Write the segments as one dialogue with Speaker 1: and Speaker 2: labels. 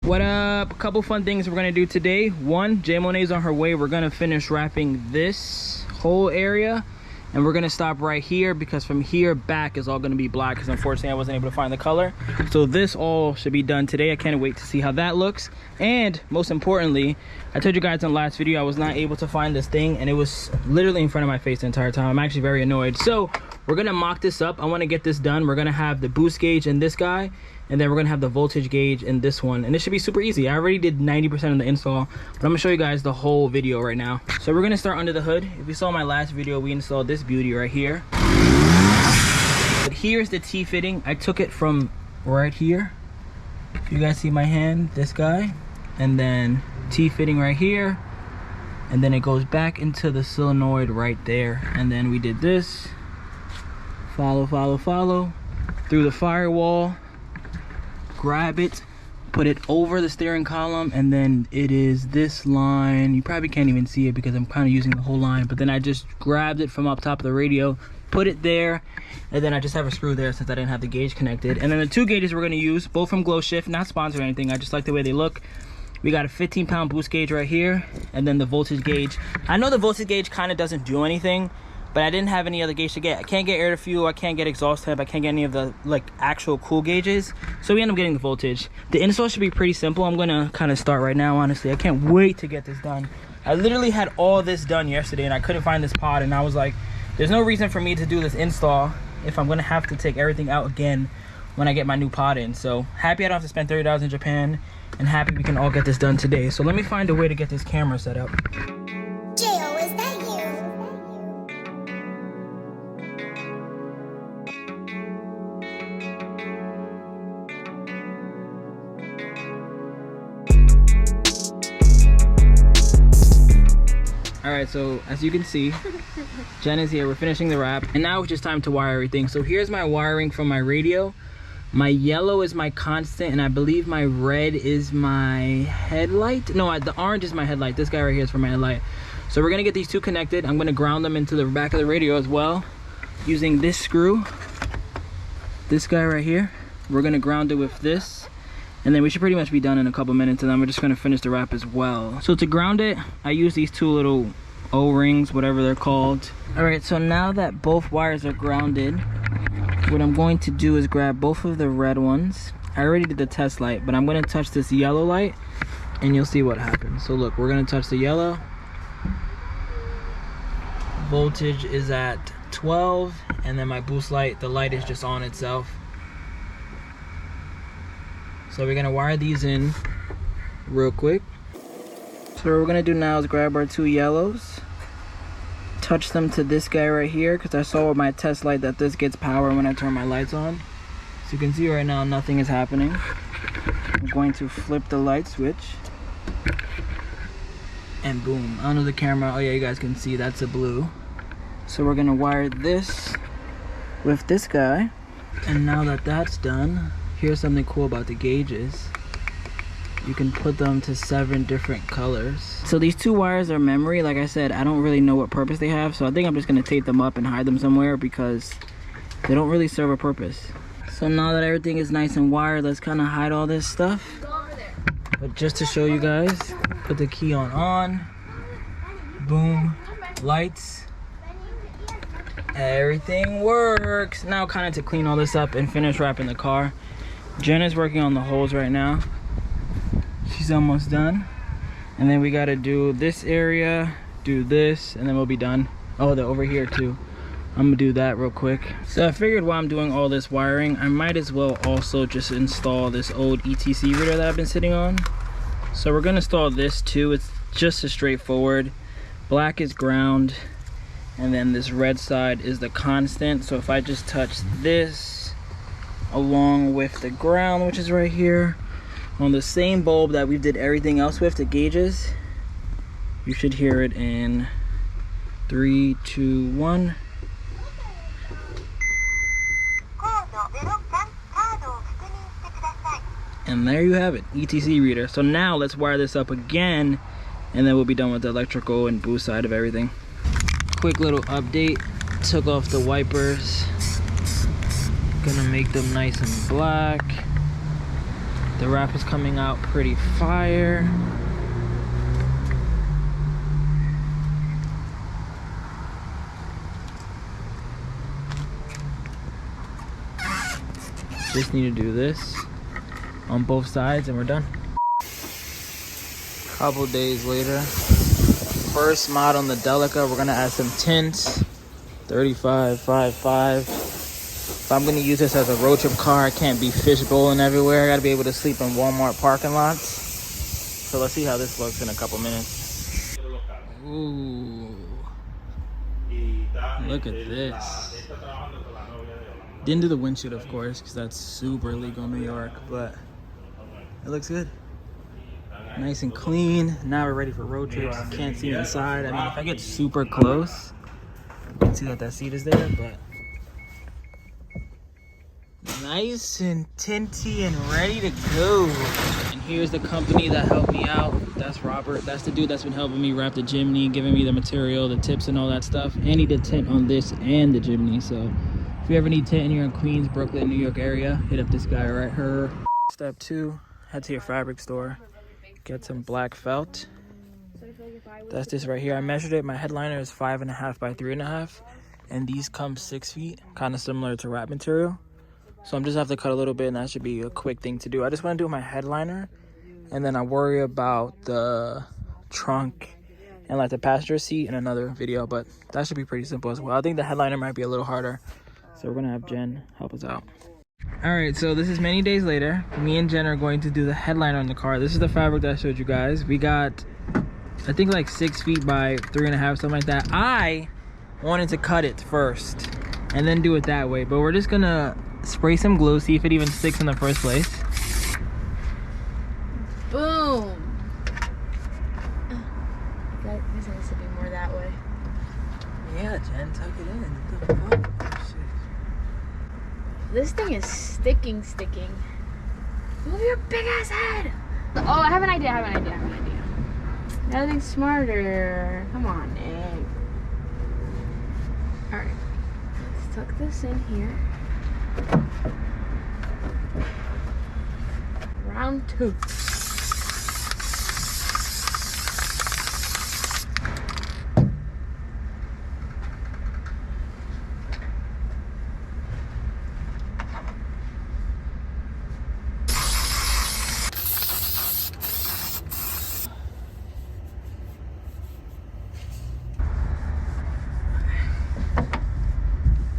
Speaker 1: What up? A couple fun things we're gonna do today. One, J Monet's on her way. We're gonna finish wrapping this whole area, and we're gonna stop right here because from here back is all gonna be black because unfortunately I wasn't able to find the color. So this all should be done today. I can't wait to see how that looks. And most importantly, I told you guys in the last video I was not able to find this thing, and it was literally in front of my face the entire time. I'm actually very annoyed. So we're gonna mock this up. I want to get this done. We're gonna have the boost gauge in this guy, and then we're gonna have the voltage gauge in this one, and this should be super easy. I already did 90% of the install, but I'm gonna show you guys the whole video right now. So we're gonna start under the hood. If you saw my last video, we installed this beauty right here. But here's the T-fitting. I took it from right here. If you guys see my hand, this guy, and then T-fitting right here, and then it goes back into the solenoid right there. And then we did this, follow through the firewall, grab it, put it over the steering column, and then it is this line. You probably can't even see it because I'm kind of using the whole line, but then I just grabbed it from up top of the radio, put it there, and then I just have a screw there since I didn't have the gauge connected. And then the two gauges we're going to use, both from Glow Shift, not sponsored or anything, I just like the way they look. We got a 15-pound boost gauge right here, and then the voltage gauge. I know the voltage gauge kind of doesn't do anything, but I didn't have any other gauge to get. I can't get air to fuel, I can't get exhaust temp, I can't get any of the like actual cool gauges, so we end up getting the voltage. The install should be pretty simple. I'm gonna kind of start right now, honestly. I can't wait to get this done. I literally had all this done yesterday and I couldn't find this pod, and I was like, there's no reason for me to do this install if I'm gonna have to take everything out again when I get my new pod in. So happy I don't have to spend $30 in Japan, and happy we can all get this done today. So let me find a way to get this camera set up. Alright, so as you can see, Jen is here. We're finishing the wrap, and now it's just time to wire everything. So here's my wiring from my radio. My yellow is my constant, and I believe my red is my headlight. No, the orange is my headlight. This guy right here is for my headlight. So we're gonna get these two connected. I'm gonna ground them into the back of the radio as well using this screw. This guy right here. We're gonna ground it with this, and then we should pretty much be done in a couple minutes, and then we're just gonna finish the wrap as well. So to ground it, I use these two little O-rings, whatever they're called. All right, so now that both wires are grounded, what I'm going to do is grab both of the red ones. I already did the test light, but I'm gonna touch this yellow light and you'll see what happens. So look, we're gonna touch the yellow. Voltage is at 12, and then my boost light, the light is just on itself. So we're gonna wire these in real quick. So what we're gonna do now is grab our two yellows, touch them to this guy right here, because I saw with my test light that this gets power when I turn my lights on. So you can see right now nothing is happening. I'm going to flip the light switch, and boom, under the camera, oh yeah, you guys can see that's a blue. So we're gonna wire this with this guy, and now that that's done, here's something cool about the gauges. You can put them to 7 different colors. So these two wires are memory. Like I said, I don't really know what purpose they have, so I think I'm just gonna tape them up and hide them somewhere because they don't really serve a purpose. So now that everything is nice and wired, let's kind of hide all this stuff. But just to show you guys, put the key on, boom, lights, everything works. Now kind of to clean all this up and finish wrapping the car. Jen is working on the holes right now. She's almost done, and then we got to do this area, do this, and then we'll be done. Oh, they're over here too. I'm gonna do that real quick. So I figured while I'm doing all this wiring, I might as well also just install this old ETC reader that I've been sitting on. So we're gonna install this too. It's just as straightforward. Black is ground, and then this red side is the constant. So if I just touch this along with the ground, which is right here, on the same bulb that we did everything else with, the gauges, you should hear it in 3, 2, 1. And there you have it, ETC reader. So now let's wire this up again, and then we'll be done with the electrical and boost side of everything. Quick little update, took off the wipers, gonna make them nice and black. The wrap is coming out pretty fire. Just need to do this on both sides and we're done. Couple days later, first mod on the Delica, we're gonna add some tints. 35, 5. If I'm gonna use this as a road trip car, I can't be fish bowling everywhere. I gotta be able to sleep in Walmart parking lots. So let's see how this looks in a couple minutes. Ooh, look at this. Didn't do the windshield, of course, because that's super illegal in New York, but it looks good. Nice and clean. Now we're ready for road trips. Can't see inside. I mean, if I get super close, you can see that seat is there, but nice and tinty and ready to go. And here's the company that helped me out. That's Robert. That's the dude that's been helping me wrap the Jimny, giving me the material, the tips, and all that stuff. And he did tint on this and the Jimny, so if you ever need tint and you're in Queens, Brooklyn, New York area, hit up this guy right here. Step 2, head to your fabric store. Get some black felt. That's this right here. I measured it. My headliner is 5.5 by 3.5. And these come 6 feet, kind of similar to wrap material. So I'm just have to cut a little bit and that should be a quick thing to do. I just want to do my headliner. And then I worry about the trunk and like the passenger seat in another video. But that should be pretty simple as well. I think the headliner might be a little harder. So we're gonna have Jen help us out. All right, so this is many days later. Me and Jen are going to do the headliner on the car. This is the fabric that I showed you guys. We got, I think like 6 feet by 3.5, something like that. I wanted to cut it first and then do it that way, but we're just gonna spray some glue, see if it even sticks in the first place.
Speaker 2: Boom. This needs to be more that way.
Speaker 1: Yeah, Jen, tuck it in. What the fuck?
Speaker 2: This thing is sticking. Move your big ass head. Oh, I have an idea. Nothing smarter. Come on, Nick. All right, let's tuck this in here. Round 2.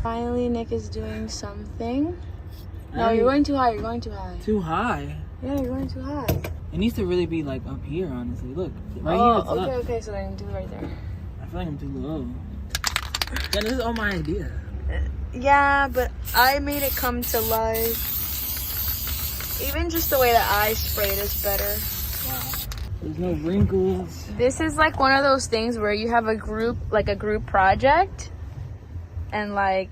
Speaker 2: Finally, Nick is doing something. No, you're going too high.
Speaker 1: Too high?
Speaker 2: Yeah, you're going too high.
Speaker 1: It needs to really be like up here, honestly. Look, right here it's up.
Speaker 2: Okay, so then do it right there.
Speaker 1: I feel like I'm too low. Then this is all my idea.
Speaker 2: Yeah, but I made it come to life. Even just the way that I sprayed is better.
Speaker 1: Wow. There's no wrinkles.
Speaker 2: This is like one of those things where you have a group project, and like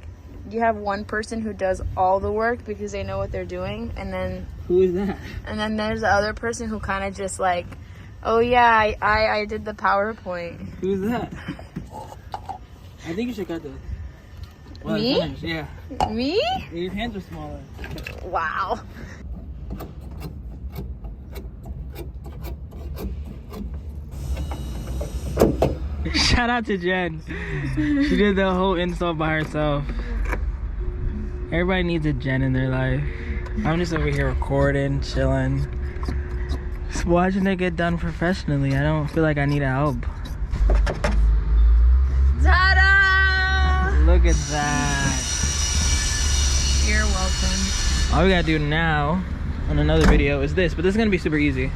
Speaker 2: you have one person who does all the work because they know what they're doing, and then
Speaker 1: who is that? And
Speaker 2: then there's the other person who kind of just like, oh yeah, I did the PowerPoint.
Speaker 1: Who's that? I think you should cut this. Well,
Speaker 2: me?
Speaker 1: Finished. Yeah.
Speaker 2: Me?
Speaker 1: Your hands are smaller.
Speaker 2: Wow.
Speaker 1: Shout out to Jen. She did the whole install by herself. Everybody needs a Jen in their life. I'm just over here recording, chilling, just watching it get done professionally. I don't feel like I need help.
Speaker 2: Ta-da!
Speaker 1: Look at that.
Speaker 2: You're welcome.
Speaker 1: All we gotta do now on another video is this, but this is gonna be super easy.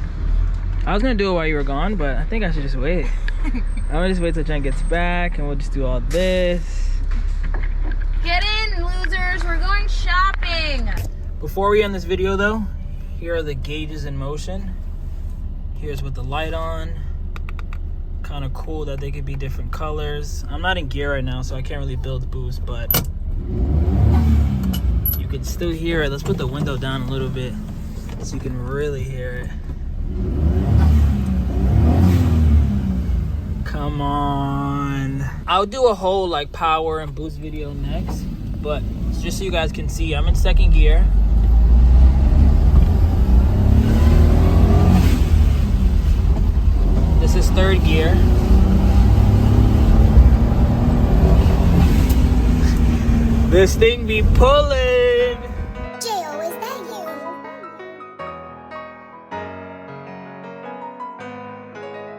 Speaker 1: I was gonna do it while you were gone, but I think I should just wait. I'm gonna just wait till Jen gets back and we'll just do all this.
Speaker 2: Get in, losers, we're going shopping.
Speaker 1: Before we end this video though, here are the gauges in motion. Here's with the light on. Kind of cool that they could be different colors. I'm not in gear right now, so I can't really build boost, but you can still hear it. Let's put the window down a little bit so you can really hear it. Come on. I'll do a whole like power and boost video next, but just so you guys can see, I'm in second gear. third gear. This thing be pulling.